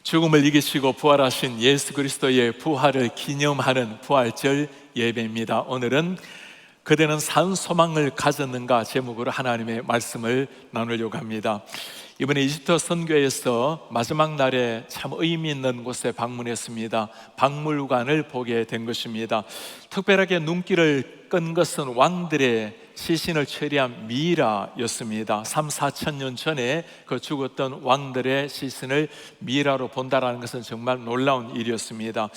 죽음을 이기시고 부활하신 예수 그리스도의 부활을 기념하는 부활절 예배입니다. 오늘은 그대는 산 소망을 가졌는가 제목으로 하나님의 말씀을 나누려고 합니다. 이번에 이집트 선교에서 마지막 날에 참 의미 있는 곳에 방문했습니다. 박물관을 보게 된 것입니다. 특별하게 눈길을 끈 것은 왕들의 시신을 처리한 미이라였습니다. 3, 4천 년 전에 그 죽었던 왕들의 시신을 미이라로 본다는 것은 정말 놀라운 일이었습니다.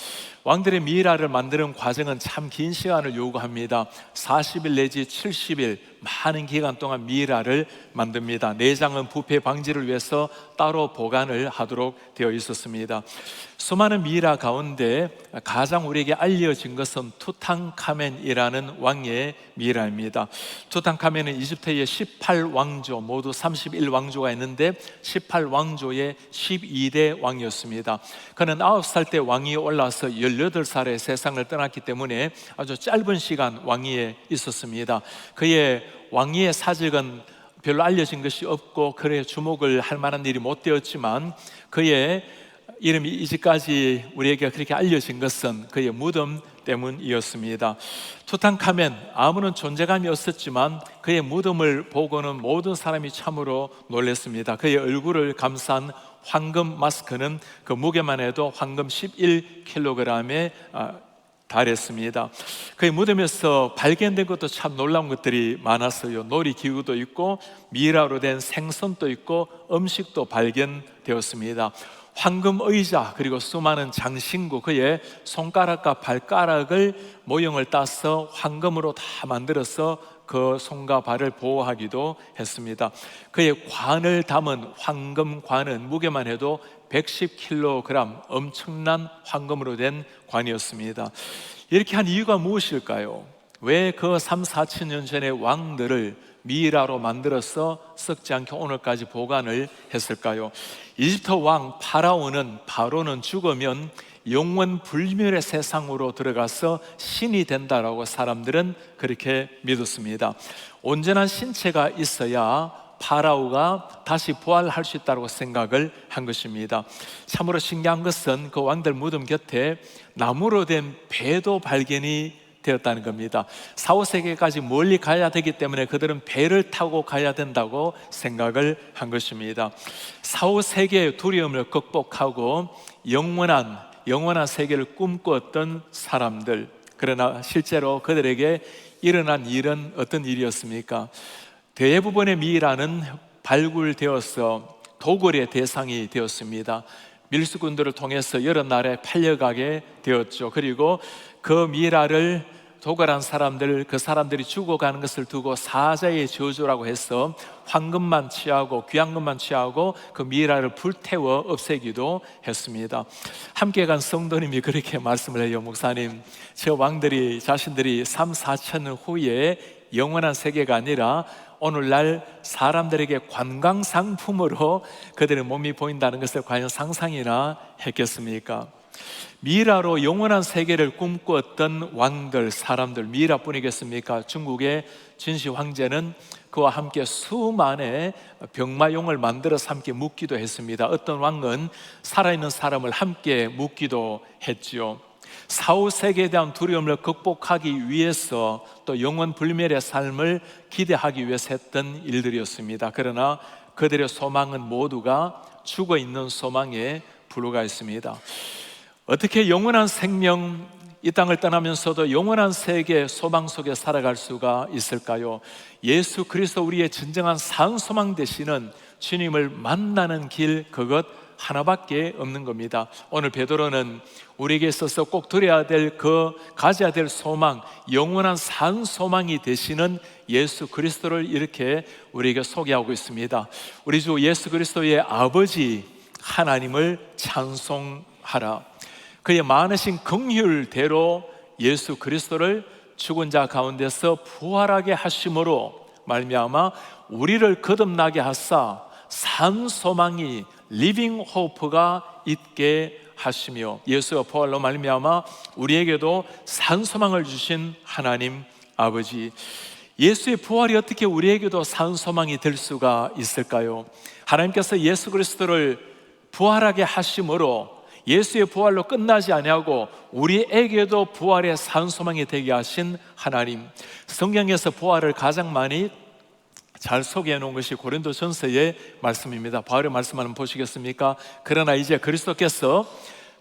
왕들의 미이라를 만드는 과정은 참 긴 시간을 요구합니다. 40일 내지 70일 많은 기간 동안 미이라를 만듭니다. 내장은 부패 방지를 위해서 따로 보관을 하도록 되어 있었습니다. 수많은 미이라 가운데 가장 우리에게 알려진 것은 투탕카멘이라는 왕의 미이라입니다. 투탕카멘은 이집트의 18왕조, 모두 31왕조가 있는데 18왕조의 12대 왕이었습니다. 그는 9살 때 왕위에 올라서 18살에 세상을 떠났기 때문에 아주 짧은 시간 왕위에 있었습니다. 그의 왕위의 사직은 별로 알려진 것이 없고 그래 주목을 할 만한 일이 못 되었지만 그의 이름이 이제까지 우리에게 그렇게 알려진 것은 그의 무덤 때문이었습니다. 투탕카멘, 아무런 존재감이 없었지만 그의 무덤을 보고는 모든 사람이 참으로 놀랐습니다. 그의 얼굴을 감싼 황금 마스크는 그 무게만 해도 황금 11kg에 달했습니다. 그의 무덤에서 발견된 것도 참 놀라운 것들이 많았어요. 놀이기구도 있고 미이라로 된 생선도 있고 음식도 발견되었습니다. 황금 의자 그리고 수많은 장신구, 그의 손가락과 발가락을 모형을 따서 황금으로 다 만들어서 그 손과 발을 보호하기도 했습니다. 그의 관을 담은 황금관은 무게만 해도 110kg, 엄청난 황금으로 된 관이었습니다. 이렇게 한 이유가 무엇일까요? 왜 그 3, 4천 년 전의 왕들을 미이라로 만들어서 썩지 않게 오늘까지 보관을 했을까요? 이집트 왕 바로는 죽으면 영원 불멸의 세상으로 들어가서 신이 된다라고 사람들은 그렇게 믿었습니다. 온전한 신체가 있어야 파라오가 다시 부활할 수 있다고 생각을 한 것입니다. 참으로 신기한 것은 그 왕들 무덤 곁에 나무로 된 배도 발견이 되었다는 겁니다. 4, 5세기까지 멀리 가야 되기 때문에 그들은 배를 타고 가야 된다고 생각을 한 것입니다. 4, 5세기의 두려움을 극복하고 영원한 세계를 꿈꾸었던 사람들, 그러나 실제로 그들에게 일어난 일은 어떤 일이었습니까? 대부분의 미이라는 발굴되어서 도굴의 대상이 되었습니다. 밀수꾼들을 통해서 여러 나라에 팔려가게 되었죠. 그리고 그 미이라를 도굴한 사람들, 그 사람들이 죽어가는 것을 두고 사자의 저주라고 해서 황금만 취하고 귀한 것만 취하고 그 미이라를 불태워 없애기도 했습니다. 함께 간 성도님이 그렇게 말씀을 해요. 목사님, 저 왕들이 자신들이 3, 4천 년 후에 영원한 세계가 아니라 오늘날 사람들에게 관광 상품으로 그들의 몸이 보인다는 것을 과연 상상이나 했겠습니까? 미이라로 영원한 세계를 꿈꾸었던 왕들, 사람들, 미이라뿐이겠습니까? 중국의 진시 황제는 그와 함께 수만의 병마용을 만들어서 함께 묻기도 했습니다. 어떤 왕은 살아있는 사람을 함께 묻기도 했지요. 4, 5세기에 대한 두려움을 극복하기 위해서 또 영원 불멸의 삶을 기대하기 위해서 했던 일들이었습니다. 그러나 그들의 소망은 모두가 죽어있는 소망에 불과했습니다. 어떻게 영원한 생명, 이 땅을 떠나면서도 영원한 세계 소망 속에 살아갈 수가 있을까요? 예수 그리스도 우리의 진정한 산 소망 되시는 주님을 만나는 길, 그것 하나밖에 없는 겁니다. 오늘 베드로는 우리에게 있어서 꼭 드려야 될 가져야 될 소망, 영원한 산 소망이 되시는 예수 그리스도를 이렇게 우리에게 소개하고 있습니다. 우리 주 예수 그리스도의 아버지 하나님을 찬송하라. 그의 많으신 긍휼대로 예수 그리스도를 죽은 자 가운데서 부활하게 하심으로 말미암아 우리를 거듭나게 하사 산 소망이 리빙 호프가 있게 하시며 예수의 부활로 말미암아 우리에게도 산 소망을 주신 하나님 아버지, 예수의 부활이 어떻게 우리에게도 산 소망이 될 수가 있을까요? 하나님께서 예수 그리스도를 부활하게 하심으로 예수의 부활로 끝나지 아니하고 우리에게도 부활의 산 소망이 되게 하신 하나님. 성경에서 부활을 가장 많이 잘 소개해 놓은 것이 고린도전서의 말씀입니다. 바울의 말씀 한번 보시겠습니까? 그러나 이제 그리스도께서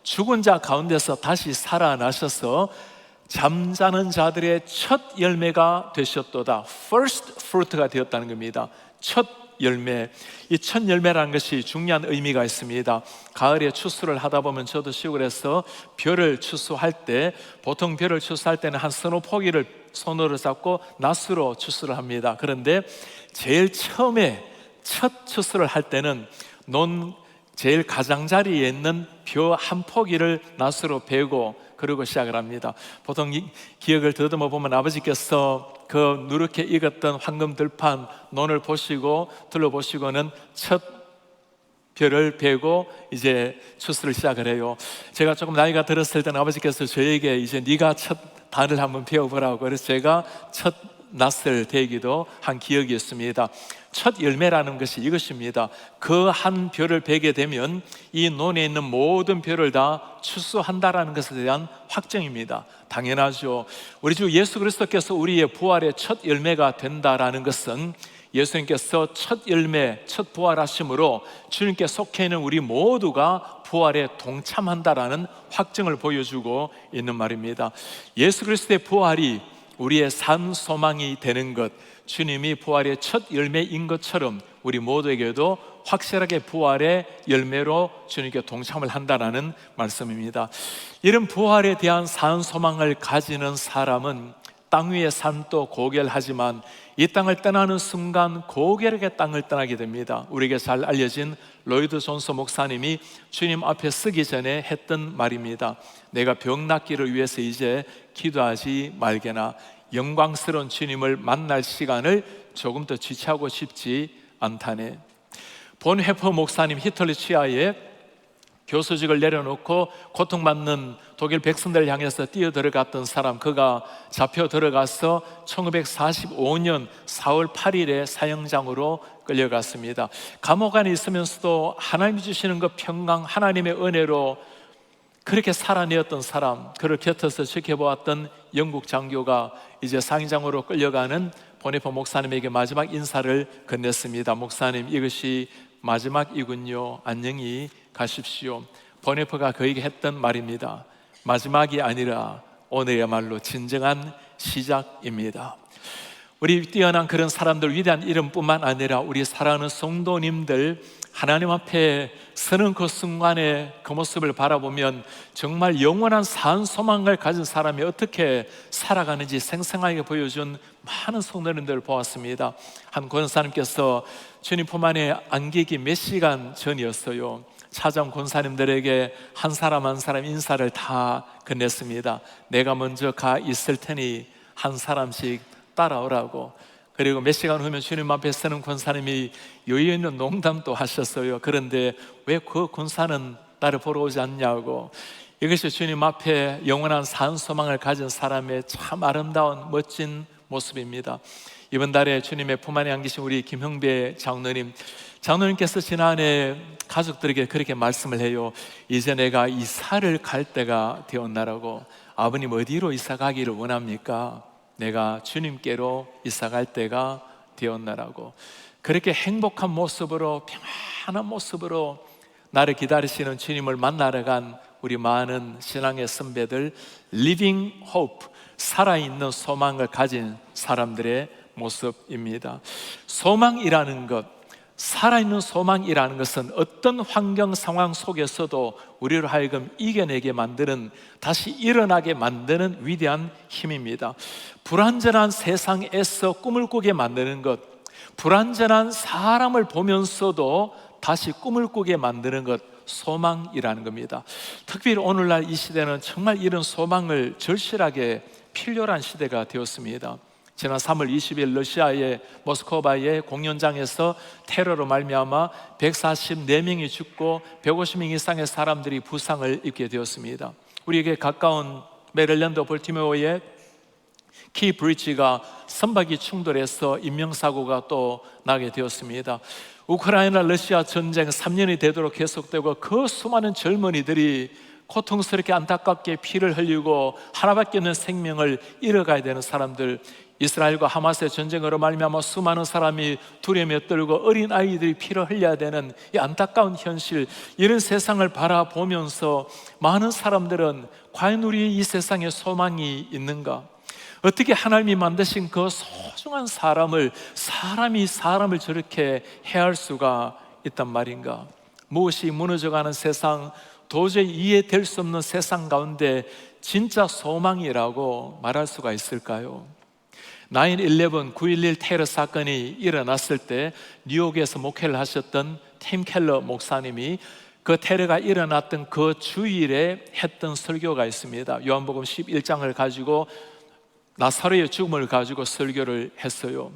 죽은 자 가운데서 다시 살아나셔서 잠자는 자들의 첫 열매가 되셨도다. First fruit가 되었다는 겁니다. 첫 열매. 이 첫 열매라는 것이 중요한 의미가 있습니다. 가을에 추수를 하다 보면 저도 시골에서 벼를 추수할 때, 보통 벼를 추수할 때는 한 서너 포기를 손으로 잡고 낫으로 추수를 합니다. 그런데 제일 처음에 첫 추수를 할 때는 제일 가장자리에 있는 벼 한 포기를 낫으로 베고 그러고 시작을 합니다. 보통 기억을 더듬어 보면 아버지께서 그 누렇게 익었던 황금 들판 논을 보시고 둘러보시고는 첫 벼를 베고 이제 추수를 시작을 해요. 제가 조금 나이가 들었을 때는 아버지께서 저에게 이제 네가 첫 단을 한번 베어보라고, 그래서 제가 첫 낫을 베기도 한 기억이 있습니다. 첫 열매라는 것이 이것입니다. 그 한 벼를 베게 되면 이 논에 있는 모든 벼를 다 추수한다라는 것에 대한 확정입니다. 당연하죠. 우리 주 예수 그리스도께서 우리의 부활의 첫 열매가 된다라는 것은 예수님께서 첫 열매, 첫 부활하심으로 주님께 속해 있는 우리 모두가 부활에 동참한다라는 확증을 보여주고 있는 말입니다. 예수 그리스도의 부활이 우리의 산 소망이 되는 것, 주님이 부활의 첫 열매인 것처럼 우리 모두에게도 확실하게 부활의 열매로 주님께 동참을 한다는 말씀입니다. 이런 부활에 대한 산 소망을 가지는 사람은 땅 위의 산도 고결하지만 이 땅을 떠나는 순간 고결하게 땅을 떠나게 됩니다. 우리에게 잘 알려진 로이드 존스 목사님이 주님 앞에 서기 전에 했던 말입니다. 내가 병 낫기를 위해서 이제 기도하지 말게나 영광스러운 주님을 만날 시간을 조금 더 지체하고 싶지 않다네. 본헤퍼 목사님, 히틀러 치하에 교수직을 내려놓고 고통받는 독일 백성들을 향해서 뛰어들어갔던 사람, 그가 잡혀 들어가서 1945년 4월 8일에 사형장으로 끌려갔습니다. 감옥 안에 있으면서도 하나님이 주시는 그 평강, 하나님의 은혜로 그렇게 살아내었던 사람, 그를 곁에서 지켜보았던 영국 장교가 이제 사형장으로 끌려가는 본헤퍼 목사님에게 마지막 인사를 건넸습니다. 목사님, 이것이 마지막이군요. 안녕히 가십시오. 본헤퍼가 그에게 했던 말입니다. 마지막이 아니라 오늘야말로 진정한 시작입니다. 우리 뛰어난 그런 사람들, 위대한 이름뿐만 아니라 우리 사랑하는 성도님들, 하나님 앞에 서는 그 순간에 그 모습을 바라보면 정말 영원한 산 소망을 가진 사람이 어떻게 살아가는지 생생하게 보여준 많은 성도님들을 보았습니다. 한 권사님께서 주님 품 안에 안기기 몇 시간 전이었어요. 찾아온 권사님들에게 한 사람 한 사람 인사를 다 건넸습니다. 내가 먼저 가 있을 테니 한 사람씩 따라오라고. 그리고 몇 시간 후면 주님 앞에 서는 권사님이 여유 있는 농담도 하셨어요. 그런데 왜 그 권사는 나를 보러 오지 않냐고. 이것이 주님 앞에 영원한 산 소망을 가진 사람의 참 아름다운 멋진 모습입니다. 이번 달에 주님의 품 안에 안기신 우리 김형배 장로님께서 지난해 가족들에게 그렇게 말씀을 해요. 이제 내가 이사를 갈 때가 되었나라고. 아버님 어디로 이사 가기를 원합니까? 내가 주님께로 이사 갈 때가 되었나라고. 그렇게 행복한 모습으로, 평안한 모습으로 나를 기다리시는 주님을 만나러 간 우리 많은 신앙의 선배들, Living Hope, 살아있는 소망을 가진 사람들의 모습입니다. 소망이라는 것, 살아있는 소망이라는 것은 어떤 환경 상황 속에서도 우리를 하여금 이겨내게 만드는, 다시 일어나게 만드는 위대한 힘입니다. 불완전한 세상에서 꿈을 꾸게 만드는 것, 불완전한 사람을 보면서도 다시 꿈을 꾸게 만드는 것, 소망이라는 겁니다. 특별히 오늘날 이 시대는 정말 이런 소망을 절실하게 필요로 한 시대가 되었습니다. 지난 3월 20일 러시아의 모스크바의 공연장에서 테러로 말미암아 144명이 죽고 150명 이상의 사람들이 부상을 입게 되었습니다. 우리에게 가까운 메릴랜드 볼티모어의 키 브릿지가 선박이 충돌해서 인명사고가 또 나게 되었습니다. 우크라이나 러시아 전쟁 3년이 되도록 계속되고 그 수많은 젊은이들이 고통스럽게 안타깝게 피를 흘리고 하나밖에 없는 생명을 잃어가야 되는 사람들, 이스라엘과 하마스의 전쟁으로 말미암아 수많은 사람이 두려움에 떨고 어린 아이들이 피를 흘려야 되는 이 안타까운 현실, 이런 세상을 바라보면서 많은 사람들은 과연 우리 이 세상에 소망이 있는가? 어떻게 하나님이 만드신 그 소중한 사람이 사람을 저렇게 해할 수가 있단 말인가? 무엇이 무너져가는 세상, 도저히 이해될 수 없는 세상 가운데 진짜 소망이라고 말할 수가 있을까요? 9/11 9.11 테러 사건이 일어났을 때 뉴욕에서 목회를 하셨던 팀 켈러 목사님이 그 테러가 일어났던 그 주일에 했던 설교가 있습니다. 요한복음 11장을 가지고 나사로의 죽음을 가지고 설교를 했어요.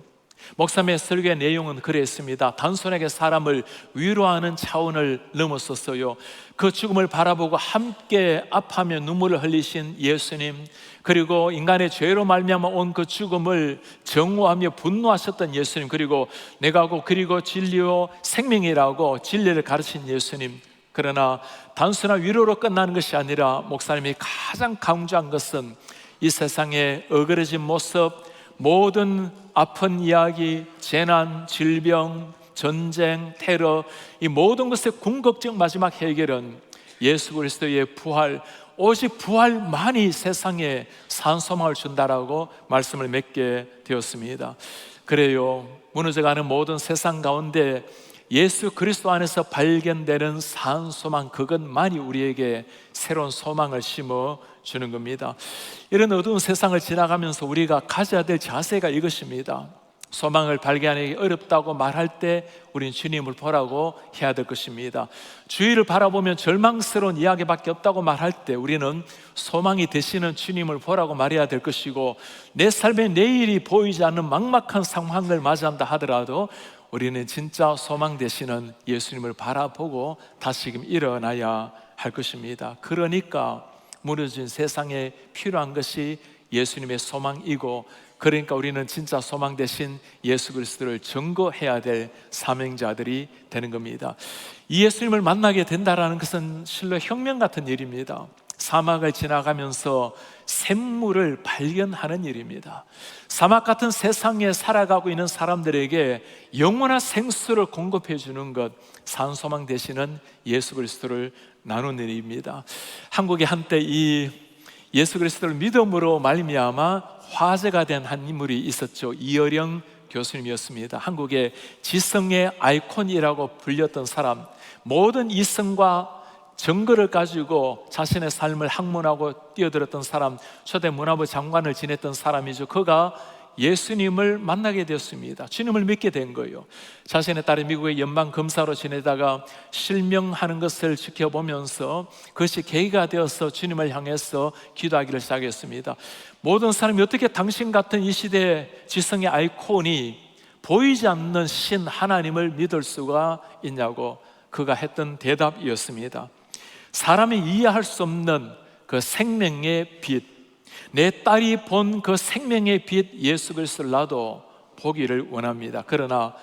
목사님의 설교의 내용은 그랬습니다. 단순하게 사람을 위로하는 차원을 넘었었어요. 그 죽음을 바라보고 함께 아파하며 눈물을 흘리신 예수님, 그리고 인간의 죄로 말미암아 온 그 죽음을 정오하며 분노하셨던 예수님, 그리고 내가 그리고 진리요 생명이라고 진리를 가르친 예수님. 그러나 단순한 위로로 끝나는 것이 아니라 목사님이 가장 강조한 것은 이 세상의 어그러진 모습, 모든 아픈 이야기, 재난, 질병, 전쟁, 테러, 이 모든 것의 궁극적 마지막 해결은 예수 그리스도의 부활, 오직 부활만이 세상에 산소망을 준다라고 말씀을 맺게 되었습니다. 그래요, 무너져가는 모든 세상 가운데 예수 그리스도 안에서 발견되는 산소망, 그것만이 우리에게 새로운 소망을 심어 주는 겁니다. 이런 어두운 세상을 지나가면서 우리가 가져야 될 자세가 이것입니다. 소망을 발견하기 어렵다고 말할 때 우리는 주님을 보라고 해야 될 것입니다. 주위를 바라보면 절망스러운 이야기밖에 없다고 말할 때 우리는 소망이 되시는 주님을 보라고 말해야 될 것이고, 내 삶에 내일이 보이지 않는 막막한 상황을 맞이한다 하더라도 우리는 진짜 소망 되시는 예수님을 바라보고 다시금 일어나야 할 것입니다. 그러니까 무너진 세상에 필요한 것이 예수님의 소망이고, 그러니까 우리는 진짜 소망 되신 예수 그리스도를 증거해야 될 사명자들이 되는 겁니다. 이 예수님을 만나게 된다는 것은 실로 혁명 같은 일입니다. 사막을 지나가면서 샘물을 발견하는 일입니다. 사막 같은 세상에 살아가고 있는 사람들에게 영원한 생수를 공급해 주는 것, 산소망 되시는 예수 그리스도를 나누는 일입니다. 한국에 한때 이 예수 그리스도를 믿음으로 말미암아 화제가 된 한 인물이 있었죠. 이어령 교수님이었습니다. 한국의 지성의 아이콘이라고 불렸던 사람, 모든 이성과 증거를 가지고 자신의 삶을 학문하고 뛰어들었던 사람, 초대 문화부 장관을 지냈던 사람이죠. 그가 예수님을 만나게 되었습니다. 주님을 믿게 된 거예요. 자신의 딸이 미국의 연방검사로 지내다가 실명하는 것을 지켜보면서 그것이 계기가 되어서 주님을 향해서 기도하기를 시작했습니다. 모든 사람이 어떻게 당신 같은 이 시대의 지성의 아이콘이 보이지 않는 신 하나님을 믿을 수가 있냐고 그가 했던 대답이었습니다. 사람이 이해할 수 없는 그 생명의 빛, 내 딸이 본 그 생명의 빛 예수 그리스도를 나도 보기를 원합니다. 그러나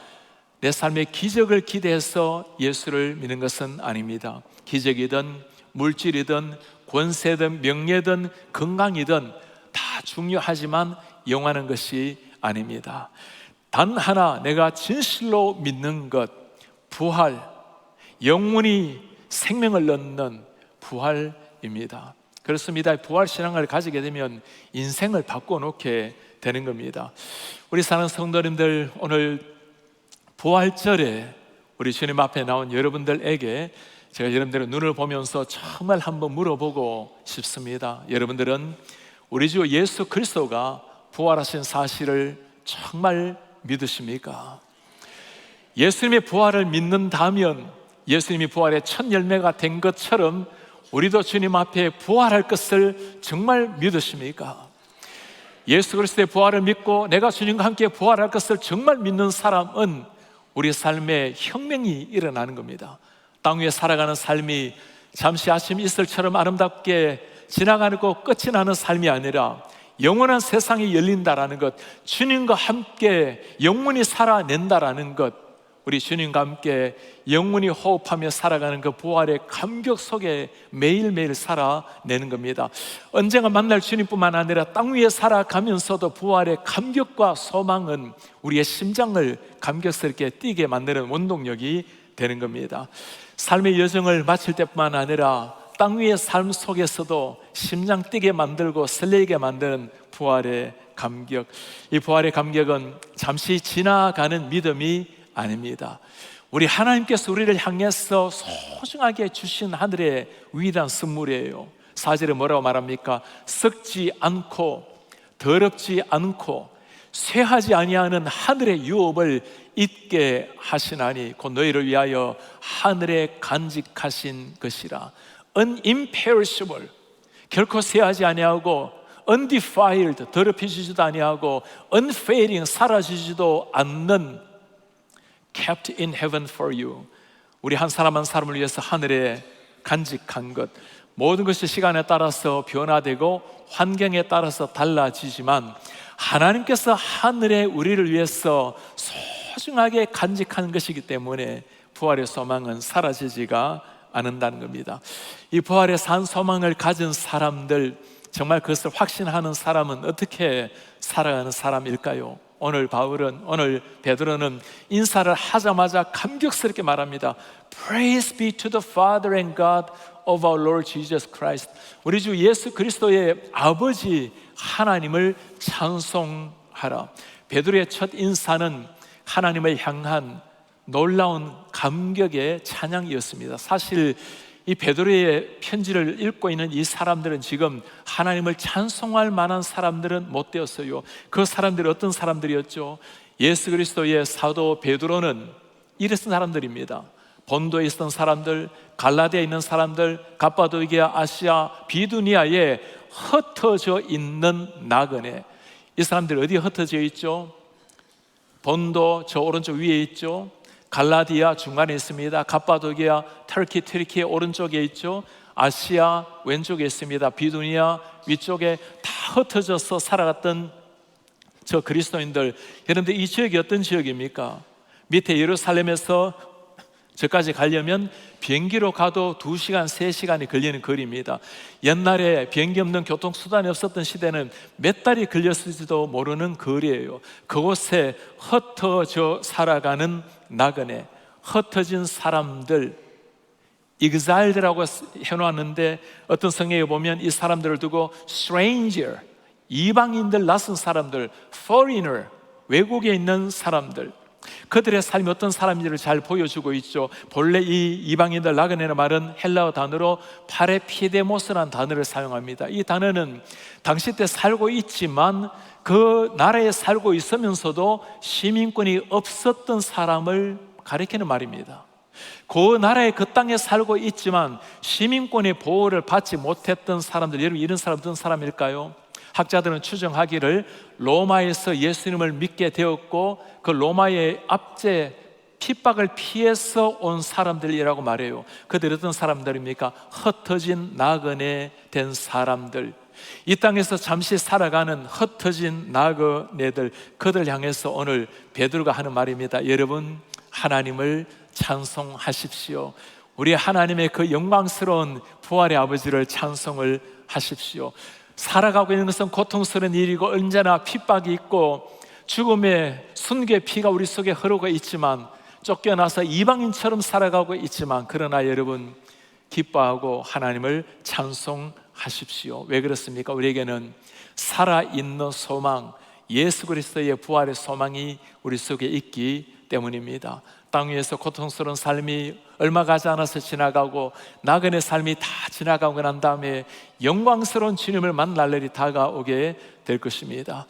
내 삶의 기적을 기대해서 예수를 믿는 것은 아닙니다. 기적이든 물질이든 권세든 명예든 건강이든 다 중요하지만 영원한 것이 아닙니다. 단 하나 내가 진실로 믿는 것, 부활, 영원히 생명을 얻는 부활입니다. 그렇습니다. 부활신앙을 가지게 되면 인생을 바꿔놓게 되는 겁니다. 우리 사랑하는 성도님들, 오늘 부활절에 우리 주님 앞에 나온 여러분들에게 제가 여러분들의 눈을 보면서 정말 한번 물어보고 싶습니다. 여러분들은 우리 주 예수 그리스도가 부활하신 사실을 정말 믿으십니까? 예수님의 부활을 믿는다면 예수님이 부활의 첫 열매가 된 것처럼 우리도 주님 앞에 부활할 것을 정말 믿으십니까? 예수 그리스도의 부활을 믿고 내가 주님과 함께 부활할 것을 정말 믿는 사람은 우리 삶에 혁명이 일어나는 겁니다. 땅 위에 살아가는 삶이 잠시 아침 이슬처럼 아름답게 지나가고 끝이 나는 삶이 아니라 영원한 세상이 열린다라는 것, 주님과 함께 영원히 살아낸다라는 것, 우리 주님과 함께 영원히 호흡하며 살아가는 그 부활의 감격 속에 매일매일 살아내는 겁니다. 언젠가 만날 주님뿐만 아니라 땅 위에 살아가면서도 부활의 감격과 소망은 우리의 심장을 감격스럽게 뛰게 만드는 원동력이 되는 겁니다. 삶의 여정을 마칠 때뿐만 아니라 땅 위의 삶 속에서도 심장 뛰게 만들고 설레게 만드는 부활의 감격, 이 부활의 감격은 잠시 지나가는 믿음이 아닙니다. 우리 하나님께서 우리를 향해서 소중하게 주신 하늘의 위대한 선물이에요. 4절에 뭐라고 말합니까? 썩지 않고 더럽지 않고 쇠하지 아니하는 하늘의 유업을 잊게 하시나니 곧 너희를 위하여 하늘에 간직하신 것이라. Unimperishable, 결코 쇠하지 아니하고, undefiled, 더럽혀지지도 아니하고, unfading, 사라지지도 않는, kept in heaven for you, 우리 한 사람 한 사람을 위해서 하늘에 간직한 것. 모든 것이 시간에 따라서 변화되고 환경에 따라서 달라지지만 하나님께서 하늘에 우리를 위해서 소중하게 간직한 것이기 때문에 부활의 소망은 사라지지가 않는다는 겁니다. 이 부활의 산 소망을 가진 사람들, 정말 그것을 확신하는 사람은 어떻게 살아가는 사람일까요? 오늘 베드로는 인사를 하자마자 감격스럽게 말합니다. Praise be to the Father and God of our Lord Jesus Christ. 우리 주 예수 그리스도의 아버지 하나님을 찬송하라. 베드로의 첫 인사는 하나님을 향한 놀라운 감격의 찬양이었습니다. 사실 이 베드로의 편지를 읽고 있는 이 사람들은 지금 하나님을 찬송할 만한 사람들은 못 되었어요. 그 사람들이 어떤 사람들이었죠? 예수 그리스도의 사도 베드로는 이랬던 사람들입니다. 본도에 있었던 사람들, 갈라디아에 있는 사람들, 갑바도기아, 아시아, 비두니아에 흩어져 있는 나그네. 이 사람들 어디에 흩어져 있죠? 본도 저 오른쪽 위에 있죠. 갈라디아 중간에 있습니다. 갑바도기아, 터키 오른쪽에 있죠. 아시아 왼쪽에 있습니다. 비두니아 위쪽에 다 흩어져서 살아갔던 저 그리스도인들. 여러분들 이 지역이 어떤 지역입니까? 밑에 예루살렘에서 저까지 가려면 비행기로 가도 2시간, 3시간이 걸리는 거리입니다. 옛날에 비행기 없는 교통수단이 없었던 시대는 몇 달이 걸렸을지도 모르는 거리예요. 그곳에 흩어져 살아가는 나그네, 흩어진 사람들, exiled라고 해놓았는데 어떤 성경에 보면 이 사람들을 두고 stranger, 이방인들, 낯선 사람들, foreigner, 외국에 있는 사람들, 그들의 삶이 어떤 사람인지를 잘 보여주고 있죠. 본래 이 이방인들 나그네의 말은 헬라어 단어로 파레피데모스라는 단어를 사용합니다. 이 단어는 당시 때 살고 있지만 그 나라에 살고 있으면서도 시민권이 없었던 사람을 가리키는 말입니다. 그 나라의 그 땅에 살고 있지만 시민권의 보호를 받지 못했던 사람들, 여러분 이런 사람 어떤 사람일까요? 학자들은 추정하기를 로마에서 예수님을 믿게 되었고 그 로마의 압제, 핍박을 피해서 온 사람들이라고 말해요. 그들이 어떤 사람들입니까? 흩어진 나그네 된 사람들, 이 땅에서 잠시 살아가는 흩어진 나그네들, 그들 향해서 오늘 베드로가 하는 말입니다. 여러분, 하나님을 찬송하십시오. 우리 하나님의 그 영광스러운 부활의 아버지를 찬송을 하십시오. 살아가고 있는 것은 고통스러운 일이고 언제나 핍박이 있고 죽음의 순교의 피가 우리 속에 흐르고 있지만, 쫓겨나서 이방인처럼 살아가고 있지만, 그러나 여러분 기뻐하고 하나님을 찬송하십시오. 왜 그렇습니까? 우리에게는 살아있는 소망, 예수 그리스도의 부활의 소망이 우리 속에 있기 때문입니다. 땅 위에서 고통스러운 삶이 얼마 가지 않아서 지나가고 나그네 삶이 다 지나가고 난 다음에 영광스러운 주님을 만날 날이 다가오게 될 것입니다.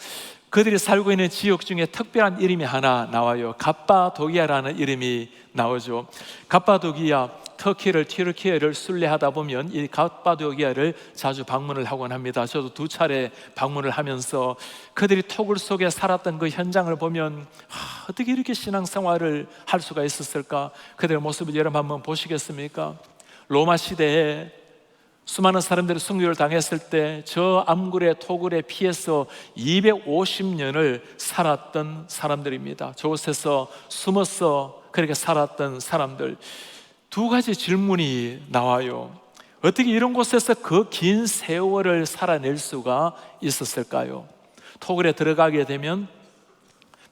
그들이 살고 있는 지역 중에 특별한 이름이 하나 나와요. 갑바도기아라는 이름이 나오죠. 갑바도기아, 터키를, 튀르키예를 순례하다 보면 이 갑바도기아를 자주 방문을 하곤 합니다. 저도 2차례 방문을 하면서 그들이 토굴 속에 살았던 그 현장을 보면 어떻게 이렇게 신앙생활을 할 수가 있었을까? 그들의 모습을 여러분 한번 보시겠습니까? 로마 시대에 수많은 사람들이 순교를 당했을 때 저 암굴의 토굴에 피해서 250년을 살았던 사람들입니다. 저곳에서 숨어서 그렇게 살았던 사람들. 두 가지 질문이 나와요. 어떻게 이런 곳에서 그 긴 세월을 살아낼 수가 있었을까요? 토굴에 들어가게 되면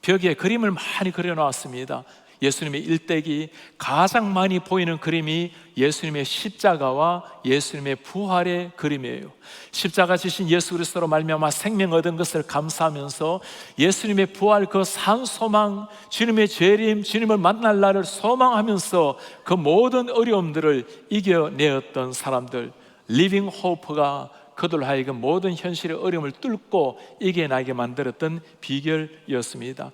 벽에 그림을 많이 그려놓았습니다. 예수님의 일대기, 가장 많이 보이는 그림이 예수님의 십자가와 예수님의 부활의 그림이에요. 십자가 지신 예수 그리스도로 말미암아 생명 얻은 것을 감사하면서 예수님의 부활, 그 산 소망, 주님의 재림, 주님을 만날 날을 소망하면서 그 모든 어려움들을 이겨내었던 사람들, 리빙 호프가 그들 하여금 모든 현실의 어려움을 뚫고 이겨나게 만들었던 비결이었습니다.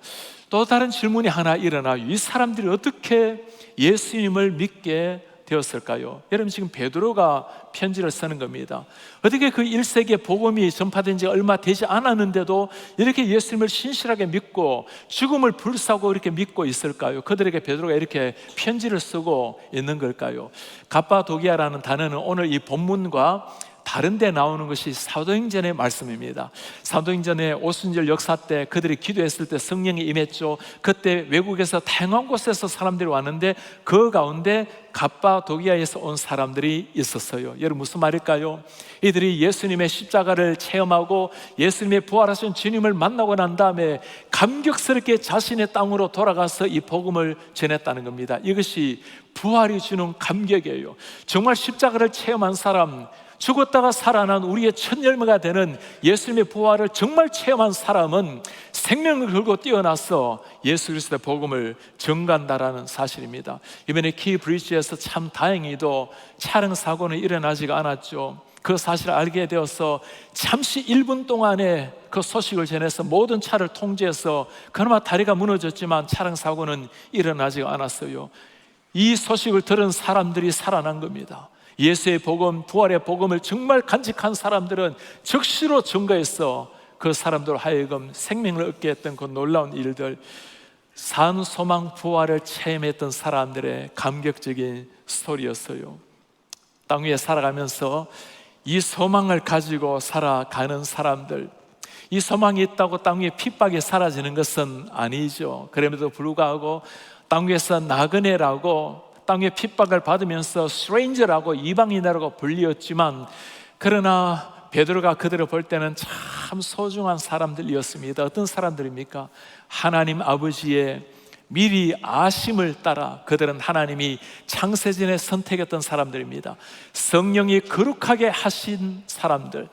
또 다른 질문이 하나 일어나요. 이 사람들이 어떻게 예수님을 믿게 되었을까요? 여러분, 지금 베드로가 편지를 쓰는 겁니다. 어떻게 그 1세기에 복음이 전파된 지 얼마 되지 않았는데도 이렇게 예수님을 신실하게 믿고 죽음을 불사고 이렇게 믿고 있을까요? 그들에게 베드로가 이렇게 편지를 쓰고 있는 걸까요? 갑바도기아라는 단어는 오늘 이 본문과 다른 데 나오는 것이 사도행전의 말씀입니다. 사도행전의 오순절 역사 때 그들이 기도했을 때 성령이 임했죠. 그때 외국에서 다양한 곳에서 사람들이 왔는데 그 가운데 갑바도기아에서 온 사람들이 있었어요. 여러분, 무슨 말일까요? 이들이 예수님의 십자가를 체험하고 예수님의 부활하신 주님을 만나고 난 다음에 감격스럽게 자신의 땅으로 돌아가서 이 복음을 전했다는 겁니다. 이것이 부활이 주는 감격이에요. 정말 십자가를 체험한 사람, 죽었다가 살아난 우리의 첫 열매가 되는 예수님의 부활을 정말 체험한 사람은 생명을 걸고 뛰어나서 예수 그리스도의 복음을 전간다라는 사실입니다. 이번에 키브리지에서 참 다행히도 차량 사고는 일어나지가 않았죠. 그 사실을 알게 되어서 잠시 1분 동안에 그 소식을 전해서 모든 차를 통제해서 그나마 다리가 무너졌지만 차량 사고는 일어나지가 않았어요. 이 소식을 들은 사람들이 살아난 겁니다. 예수의 복음, 부활의 복음을 정말 간직한 사람들은 즉시로 증거해서 그 사람들 하여금 생명을 얻게 했던 그 놀라운 일들, 산 소망 부활을 체험했던 사람들의 감격적인 스토리였어요. 땅 위에 살아가면서 이 소망을 가지고 살아가는 사람들, 이 소망이 있다고 땅 위에 핍박이 사라지는 것은 아니죠. 그럼에도 불구하고 땅 위에서 나그네라고 땅의 핍박을 받으면서 stranger라고 이방인이라고 불리었지만, 그러나 베드로가 그들을 볼 때는 참 소중한 사람들이었습니다. 어떤 사람들입니까? 하나님 아버지의 미리 아심을 따라 그들은 하나님이 창세전에 선택했던 사람들입니다. 성령이 거룩하게 하신 사람들,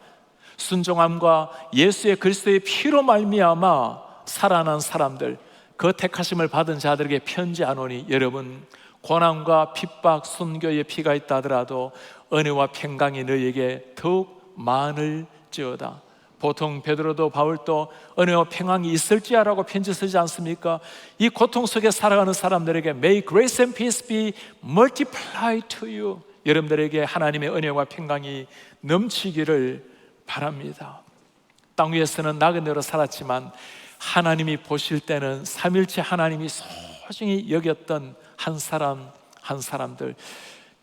순종함과 예수의 그리스도의 피로 말미암아 살아난 사람들, 그 택하심을 받은 자들에게 편지하노니 여러분, 고난과 핍박, 순교의 피가 있다 하더라도 은혜와 평강이 너희에게 더욱 많을지어다. 보통 베드로도 바울도 은혜와 평강이 있을지라고 편지 쓰지 않습니까? 이 고통 속에 살아가는 사람들에게 May grace and peace be multiplied to you. 여러분들에게 하나님의 은혜와 평강이 넘치기를 바랍니다. 땅 위에서는 나그네로 살았지만 하나님이 보실 때는 삼일체 하나님이 소중히 여겼던 한 사람 한 사람들.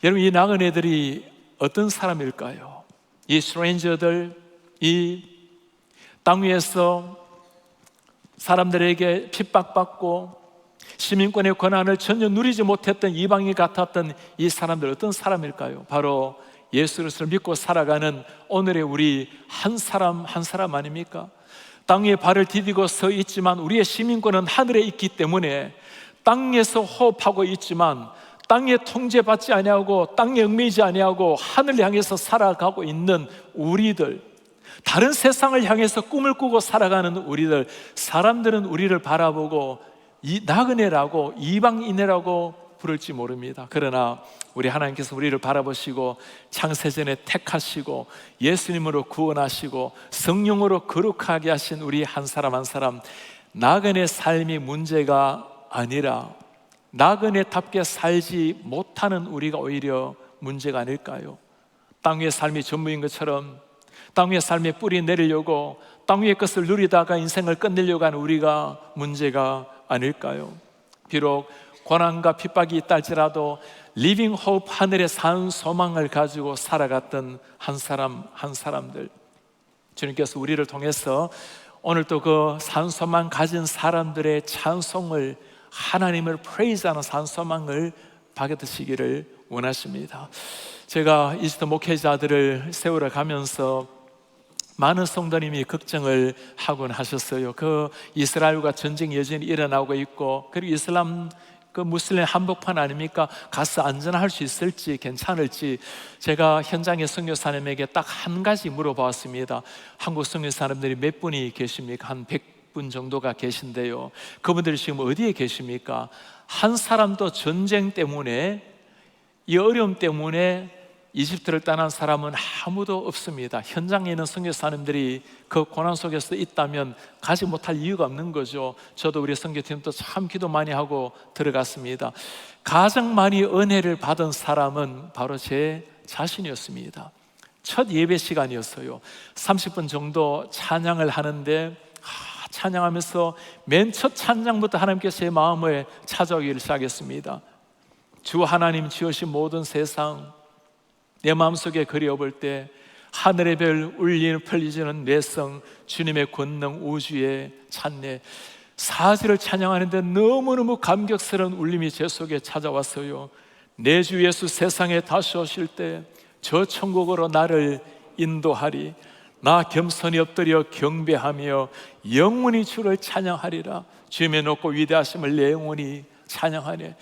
여러분, 이 나그네들이 어떤 사람일까요? 이 스트레인저들, 이 땅 위에서 사람들에게 핍박받고 시민권의 권한을 전혀 누리지 못했던 이방인 같았던 이 사람들, 어떤 사람일까요? 바로 예수 그리스도를 믿고 살아가는 오늘의 우리 한 사람 한 사람 아닙니까? 땅 위에 발을 디디고 서 있지만 우리의 시민권은 하늘에 있기 때문에 땅에서 호흡하고 있지만 땅에 통제받지 아니하고 땅에 얽매이지 아니하고 하늘 향해서 살아가고 있는 우리들, 다른 세상을 향해서 꿈을 꾸고 살아가는 우리들, 사람들은 우리를 바라보고 이 나그네라고 이방인이라고 부를지 모릅니다. 그러나 우리 하나님께서 우리를 바라보시고 창세전에 택하시고 예수님으로 구원하시고 성령으로 거룩하게 하신 우리 한 사람 한 사람, 나그네 삶이 문제가 아니라 나그네답게 살지 못하는 우리가 오히려 문제가 아닐까요? 땅 위의 삶이 전부인 것처럼 땅 위의 삶에 뿌리 내리려고 땅 위의 것을 누리다가 인생을 끝내려고 하는 우리가 문제가 아닐까요? 비록 고난과 핍박이 있다 할지라도 리빙 호흡, 하늘의 산 소망을 가지고 살아갔던 한 사람들, 주님께서 우리를 통해서 오늘 또 그 산소망 가진 사람들의 찬송을, 하나님을 프레이즈하는 산소망을 받으시기를 원하십니다. 제가 이스터 목회자들을 세우러 가면서 많은 성도님이 걱정을 하곤 하셨어요. 그 이스라엘과 전쟁이 여전히 일어나고 있고, 그리고 이슬람 그 무슬림 한복판 아닙니까? 가서 안전할 수 있을지, 괜찮을지. 제가 현장의 선교사님에게 딱 한 가지 물어보았습니다. 한국 선교사님들이 몇 분이 계십니까? 한 100분 정도가 계신데요, 그분들이 지금 어디에 계십니까? 한 사람도 전쟁 때문에, 이 어려움 때문에 이집트를 떠난 사람은 아무도 없습니다. 현장에 있는 선교사님들이 그 고난 속에서 있다면 가지 못할 이유가 없는 거죠. 저도 우리 선교팀도 참 기도 많이 하고 들어갔습니다. 가장 많이 은혜를 받은 사람은 바로 제 자신이었습니다. 첫 예배 시간이었어요. 30분 정도 찬양을 하는데 찬양하면서 맨 첫 찬양부터 하나님께서 제 마음에 찾아오기를 시작했습니다. 주 하나님 지으신 모든 세상, 내 마음속에 그리워볼 때 하늘의 별 울리는 펼쳐지는 내성, 주님의 권능 우주의 찬내, 사지를 찬양하는데 너무너무 감격스러운 울림이 제 속에 찾아왔어요. 내 주 예수 세상에 다시 오실 때 저 천국으로 나를 인도하리. 나 겸손히 엎드려 경배하며 영원히 주를 찬양하리라. 주님의 높고 위대하심을 내 영혼이 찬양하네.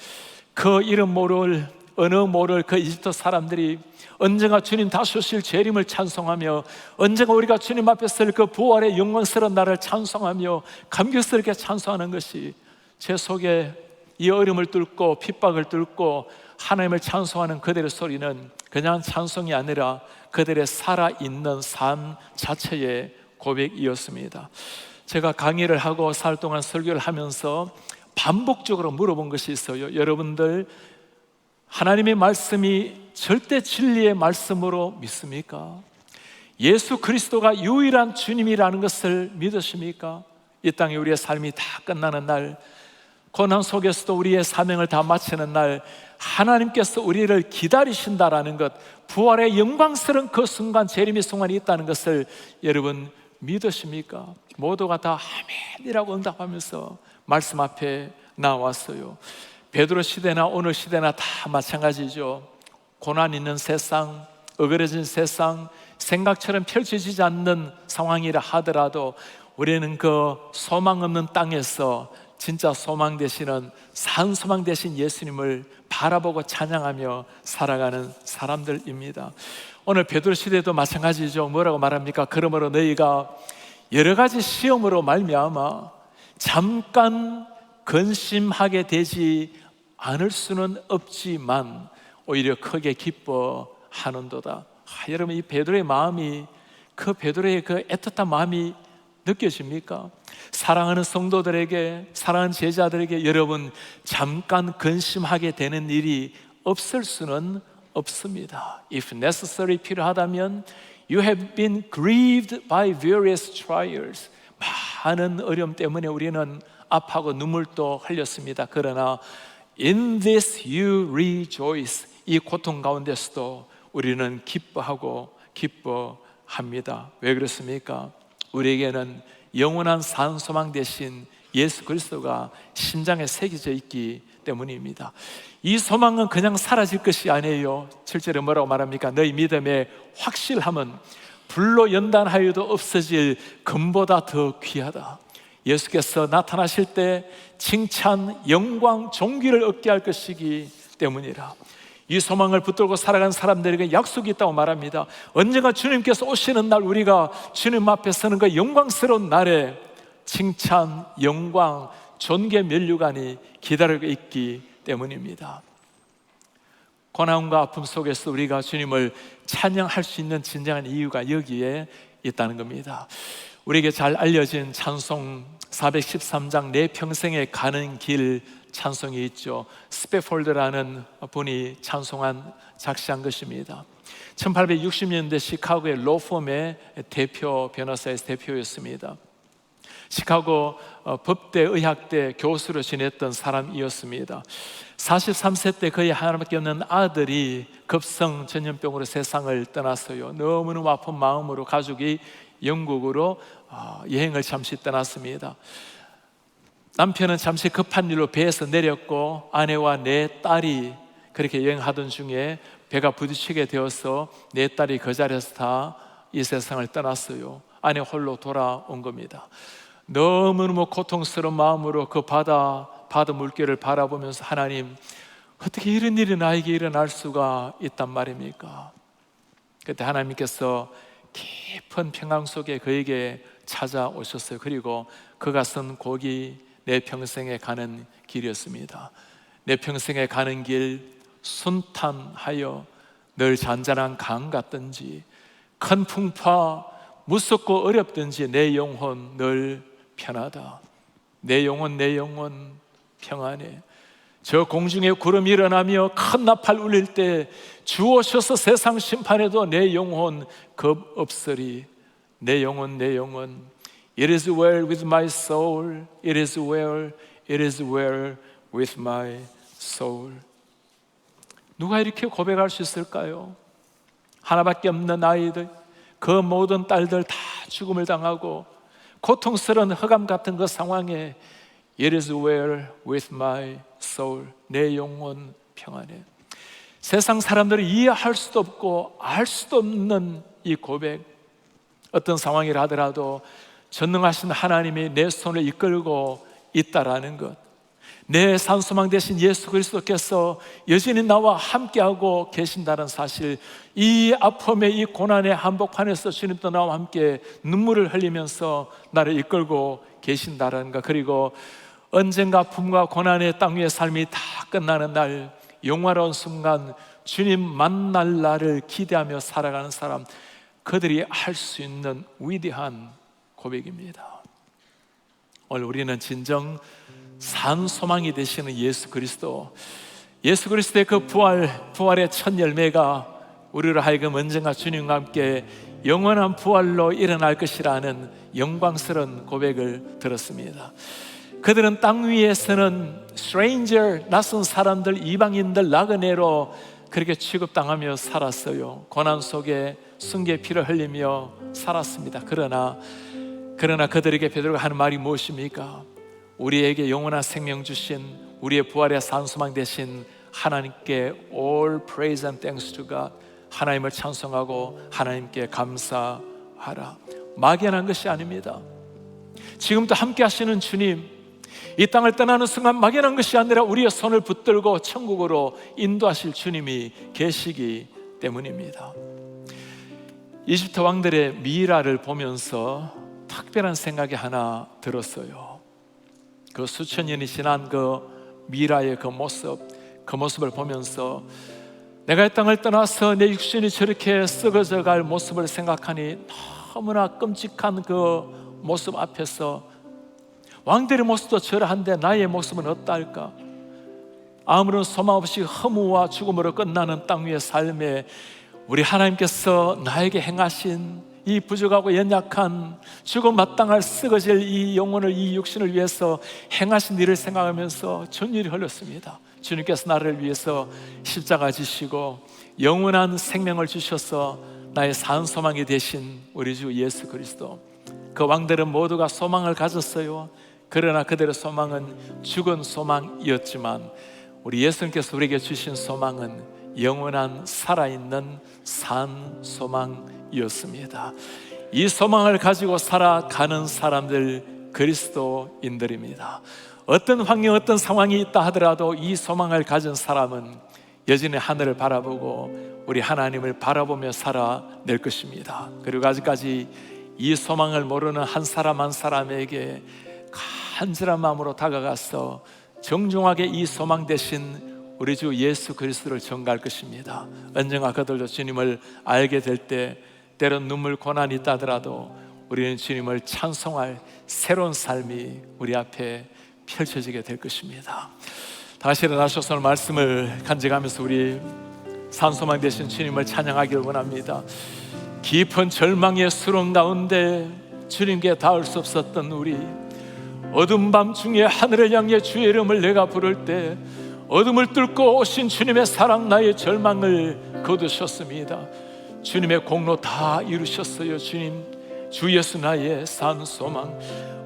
그 이름 모를, 어느 모를 그 이집트 사람들이 언젠가 주님 다시 오실 재림을 찬송하며, 언젠가 우리가 주님 앞에 설 그 부활의 영광스러운 날을 찬송하며 감격스럽게 찬송하는 것이, 제 속에 이 어려움을 뚫고 핍박을 뚫고 하나님을 찬송하는 그들의 소리는 그냥 찬송이 아니라 그들의 살아있는 삶 자체의 고백이었습니다. 제가 강의를 하고 4일 동안 설교를 하면서 반복적으로 물어본 것이 있어요. 여러분들 하나님의 말씀이 절대 진리의 말씀으로 믿습니까? 예수 그리스도가 유일한 주님이라는 것을 믿으십니까? 이 땅에 우리의 삶이 다 끝나는 날, 고난 속에서도 우리의 사명을 다 마치는 날, 하나님께서 우리를 기다리신다라는 것, 부활의 영광스러운 그 순간, 재림의 순간이 있다는 것을 여러분 믿으십니까? 모두가 다 아멘이라고 응답하면서 말씀 앞에 나왔어요. 베드로 시대나 오늘 시대나 다 마찬가지죠. 고난 있는 세상, 어그러진 세상, 생각처럼 펼쳐지지 않는 상황이라 하더라도 우리는 그 소망 없는 땅에서 진짜 소망 되시는, 산 소망 되신 예수님을 바라보고 찬양하며 살아가는 사람들입니다. 오늘 베드로 시대도 마찬가지죠. 뭐라고 말합니까? 그러므로 너희가 여러 가지 시험으로 말미암아 잠깐 근심하게 되지 않을 수는 없지만 오히려 크게 기뻐하는도다. 여러분, 이 베드로의 마음이, 그 베드로의 그 애틋한 마음이 느껴집니까? 사랑하는 성도들에게, 사랑하는 제자들에게 여러분, 잠깐 근심하게 되는 일이 없을 수는 없습니다. If necessary, 필요하다면 You have been grieved by various trials. 많은 어려움 때문에 우리는 아파하고 눈물도 흘렸습니다. 그러나 In this you rejoice. 이 고통 가운데서도 우리는 기뻐하고 기뻐합니다. 왜 그렇습니까? 우리에게는 영원한 산 소망 되신 예수 그리스도가 심장에 새겨져 있기 때문입니다. 이 소망은 그냥 사라질 것이 아니에요. 7절에 뭐라고 말합니까? 너희 믿음의 확실함은 불로 연단하여도 없어질 금보다 더 귀하다. 예수께서 나타나실 때 칭찬, 영광, 존귀를 얻게 할 것이기 때문이라. 이 소망을 붙들고 살아간 사람들에게 약속이 있다고 말합니다. 언젠가 주님께서 오시는 날, 우리가 주님 앞에 서는 그 영광스러운 날에 칭찬, 영광, 존귀 면류관이 기다리고 있기 때문입니다. 고난과 아픔 속에서 우리가 주님을 찬양할 수 있는 진정한 이유가 여기에 있다는 겁니다. 우리에게 잘 알려진 찬송 413장 내 평생에 가는 길 찬송이 있죠. 스페폴드라는 분이 찬송한, 작시한 것입니다. 1860년대 시카고의 로펌의 대표 변호사의 대표였습니다. 시카고 법대 의학대 교수로 지냈던 사람이었습니다. 43세 때 거의 하나밖에 없는 아들이 급성 전염병으로 세상을 떠났어요. 너무너무 아픈 마음으로 가족이 영국으로 여행을 잠시 떠났습니다. 남편은 잠시 급한 일로 배에서 내렸고 아내와 내 딸이 그렇게 여행하던 중에 배가 부딪히게 되어서 내 딸이 그 자리에서 다 이 세상을 떠났어요. 아내 홀로 돌아온 겁니다. 너무너무 고통스러운 마음으로 그 바다 물결을 바라보면서 하나님, 어떻게 이런 일이 나에게 일어날 수가 있단 말입니까? 그때 하나님께서 깊은 평강 속에 그에게 찾아오셨어요. 그리고 그가 쓴 곡이 내 평생에 가는 길이었습니다. 내 평생에 가는 길 순탄하여 늘 잔잔한 강 같든지 큰 풍파 무섭고 어렵든지 내 영혼 늘 편하다. 내 영혼 평안해. 저 공중에 구름이 일어나며 큰 나팔 울릴 때 주 오셔서 세상 심판해도 내 영혼 겁 없으리. 내 영혼 It is well with my soul. It is well with my soul. 누가 이렇게 고백할 수 있을까요? 하나밖에 없는 아이들, 그 모든 딸들 다 죽음을 당하고 고통스러운 흑암 같은 그 상황에 It is well with my soul. 내 영혼 평안해. 세상 사람들이 이해할 수도 없고 알 수도 없는 이 고백, 어떤 상황이라 하더라도 전능하신 하나님이 내 손을 이끌고 있다라는 것, 내 산소망 되신 예수 그리스도께서 여전히 나와 함께하고 계신다는 사실, 이 아픔의 이 고난의 한복판에서 주님도 나와 함께 눈물을 흘리면서 나를 이끌고 계신다는 것, 그리고 언젠가 아픔과 고난의 땅 위의 삶이 다 끝나는 날, 영화로운 순간 주님 만날 날을 기대하며 살아가는 사람, 그들이 할 수 있는 위대한 고백입니다. 오늘 우리는 진정 산 소망이 되시는 예수 그리스도의 그 부활의 첫 열매가 우리로 하여금 언젠가 주님과 함께 영원한 부활로 일어날 것이라는 영광스러운 고백을 들었습니다. 그들은 땅 위에서는 stranger, 낯선 사람들, 이방인들, 나그네로 그렇게 취급당하며 살았어요. 고난 속에 순교의 피를 흘리며 살았습니다. 그러나 그들에게 베드로가 하는 말이 무엇입니까? 우리에게 영원한 생명 주신, 우리의 부활의 산소망 되신 하나님께 all praise and thanks to God, 하나님을 찬송하고 하나님께 감사하라. 막연한 것이 아닙니다. 지금도 함께 하시는 주님, 이 땅을 떠나는 순간 막연한 것이 아니라 우리의 손을 붙들고 천국으로 인도하실 주님이 계시기 때문입니다. 이집트 왕들의 미라를 보면서 특별한 생각이 하나 들었어요. 그 수천 년이 지난 그 미라의 그 모습을 보면서 내가 이 땅을 떠나서 내 육신이 저렇게 썩어져 갈 모습을 생각하니 너무나 끔찍한 그 모습 앞에서 왕들의 모습도 저러한데 나의 모습은 어떨까? 아무런 소망 없이 허무와 죽음으로 끝나는 땅 위의 삶에 우리 하나님께서 나에게 행하신 이 부족하고 연약한 죽음 마땅할 썩어질 이 영혼을, 이 육신을 위해서 행하신 일을 생각하면서 전율이 흘렀습니다. 주님께서 나를 위해서 십자가 지시고 영원한 생명을 주셔서 나의 산 소망이 되신 우리 주 예수 그리스도, 그 왕들은 모두가 소망을 가졌어요. 그러나 그들의 소망은 죽은 소망이었지만 우리 예수님께서 우리에게 주신 소망은 영원한 살아있는 산 소망이었습니다. 이 소망을 가지고 살아가는 사람들, 그리스도인들입니다. 어떤 환경, 어떤 상황이 있다 하더라도 이 소망을 가진 사람은 여전히 하늘을 바라보고 우리 하나님을 바라보며 살아낼 것입니다. 그리고 아직까지 이 소망을 모르는 한 사람 한 사람에게 간절한 마음으로 다가가서 정중하게 이 소망 대신 우리 주 예수 그리스도를 전가할 것입니다. 언젠가 그들도 주님을 알게 될 때 때론 눈물 고난이 있다 하더라도 우리는 주님을 찬송할 새로운 삶이 우리 앞에 펼쳐지게 될 것입니다. 다시 일어나셔서 오늘 말씀을 간직하면서 우리 산소망 되신 주님을 찬양하기를 원합니다. 깊은 절망의 수렁 가운데 주님께 닿을 수 없었던 우리, 어둠 밤중에 하늘을 향해 주의 이름을 내가 부를 때 어둠을 뚫고 오신 주님의 사랑 나의 절망을 거두셨습니다. 주님의 공로 다 이루셨어요. 주님, 주 예수 나의 산 소망.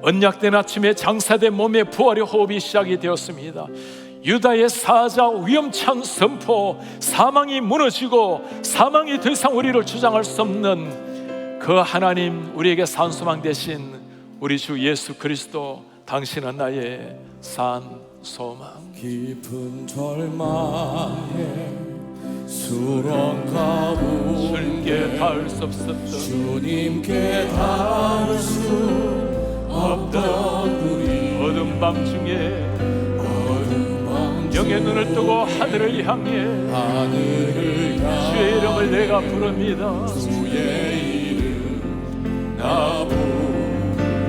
언약된 아침에 장사된 몸의 부활의 호흡이 시작이 되었습니다. 유다의 사자 위험찬 선포, 사망이 무너지고 사망이 더 이상 우리를 주장할 수 없는 그 하나님, 우리에게 산 소망 되신 우리 주 예수 그리스도, 당신은 나의 산 소망. 깊은 절망에 수렁 가고 주님께 닿을 수 없었던, 주님께 닿을 수 없던 우리 어둠 밤중에 어둠 밤 영의 눈을 뜨고 하늘을 향해 하늘을 향해 주의 이름을 내가 부릅니다. 주의 이름 나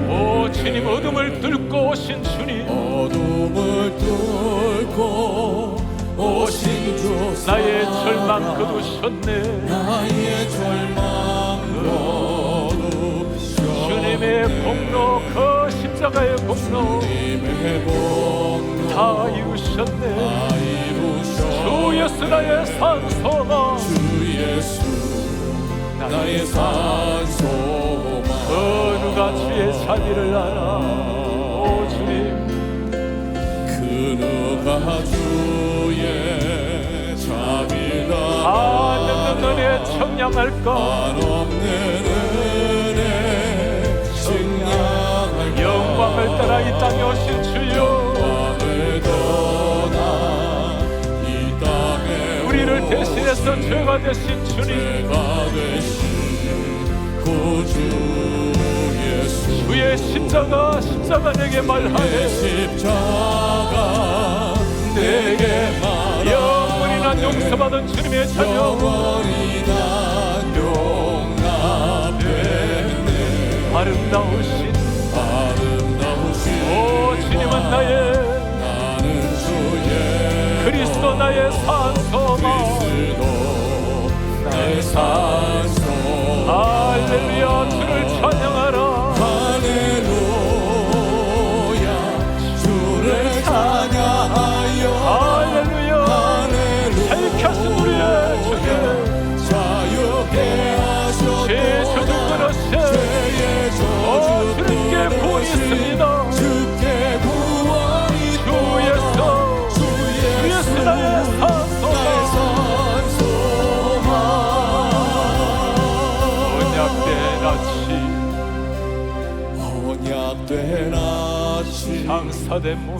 오 주님, 어둠을 뚫고 오신 주님, 어둠을 뚫고 오신 주 나의 절망 거두셨네. 나의 절망 거두셨네. 주님의 공로, 그 십자가의 공로 주님의 공로 다 이루셨네. 다 이루셨네. 주 예수 나의 산 소망, 주 예수 나의 산 소망. 그 누가 주의 자비를 알아. 오 주님, 그 누가 주의 자비가 한없는 은혜 청량할까. 한없는 은혜 청량할까. 영광을 따라 이 땅에 오신 주여, 영광을 떠나 이 땅에 우리를 대신해서 죄가 되신 주님, 죄가 되신 구주 예수. 주의 십자가 내게 말하네. 십자가 내게 말하네. 영원히 난 용서받은 주님의 자녀, 영원히 난 용납했네. 아름다우신 오 주님은 나는 주의 그리스도 나의 산 소망. 그리스도 나의 산 소망. 할렐루야, 주를 찬양하라. 할렐루야 주를 찬양하여. 할렐루야, 자유케 하신 우리의 주님, 자유케 하셨고 죄의 저주 끊으신 죄의 저주 주님께 구원이 있습니다. 주께 구원이 주 예수 나의 산 소망. 언약된 아침 장사된 몸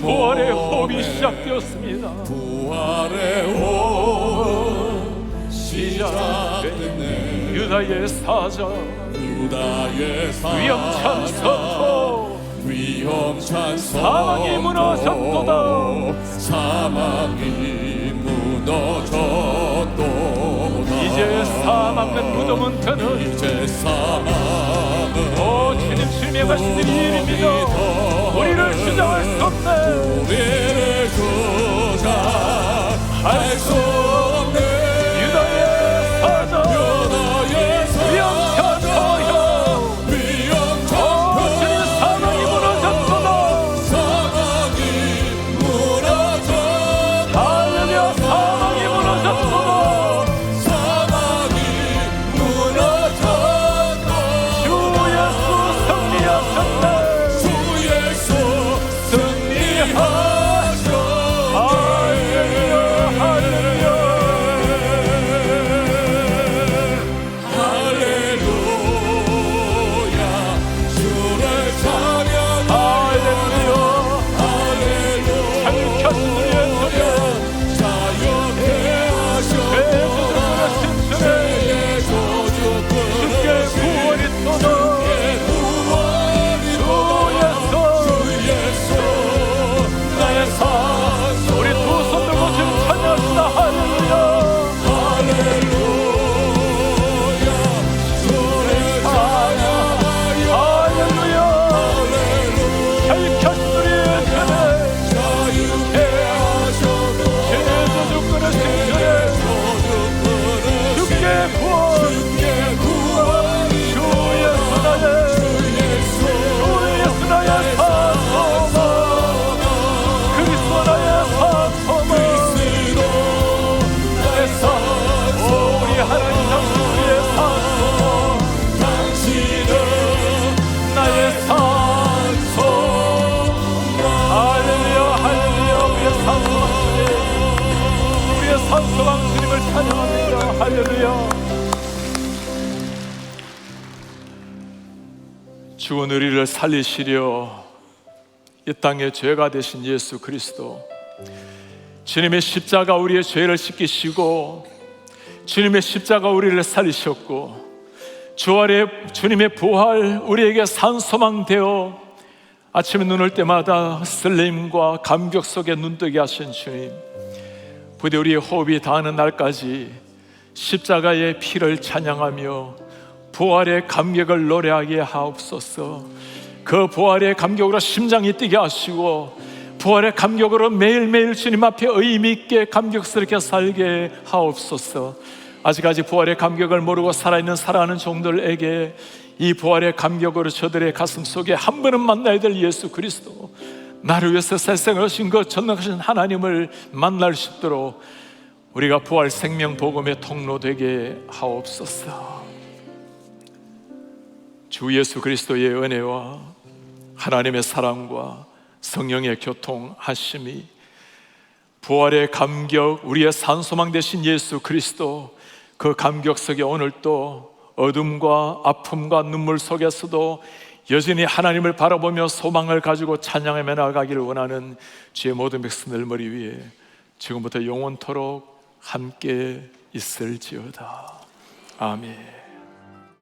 부활의 호흡이 시작되었습니다. 부활의 호흡 시작됐네. 유다의 사자 위험찬 선포, 위험찬 사망이 무너졌도다. 사망이 무너졌도다. 이제 사망은 무덤은 터는 이제 사망은 오 주님, 주님의 말씀이 일입니다. 우리를 주장할 수 없네. 우리를 주장할 수 없네. 유다의 사자 위험찬 서요. 오 주님, 사망이 무너졌도다. 사망이 무너졌도다. 할렐루야, 사망이 무너졌도다. 사망이 무너졌도다. 주 예수 승리하셨네. 주 할렐루야. 죽은 우리를 살리시려 이 땅에 죄가 되신 예수 그리스도, 주님의 십자가 우리의 죄를 씻기시고 주님의 십자가 우리를 살리셨고 주님의 부활 우리에게 산소망 되어 아침에 눈을 때마다 설렘과 감격 속에 눈뜨게 하신 주님, 부디 우리의 호흡이 닿는 날까지 십자가의 피를 찬양하며 부활의 감격을 노래하게 하옵소서. 그 부활의 감격으로 심장이 뛰게 하시고 부활의 감격으로 매일매일 주님 앞에 의미 있게 감격스럽게 살게 하옵소서. 아직까지 부활의 감격을 모르고 살아있는 사랑하는 종들에게 이 부활의 감격으로 저들의 가슴 속에 한 번은 만나야 될 예수 그리스도, 나를 위해서 세상을 오신 그 전능하신 하나님을 만날 수 있도록 우리가 부활 생명 복음의 통로 되게 하옵소서. 주 예수 그리스도의 은혜와 하나님의 사랑과 성령의 교통하심이, 부활의 감격, 우리의 산소망 되신 예수 그리스도, 그 감격 속에 오늘 또 어둠과 아픔과 눈물 속에서도 여전히 하나님을 바라보며 소망을 가지고 찬양하며 나아가기를 원하는 주의 모든 백성들 머리 위에 지금부터 영원토록 함께 있을지어다. 아멘.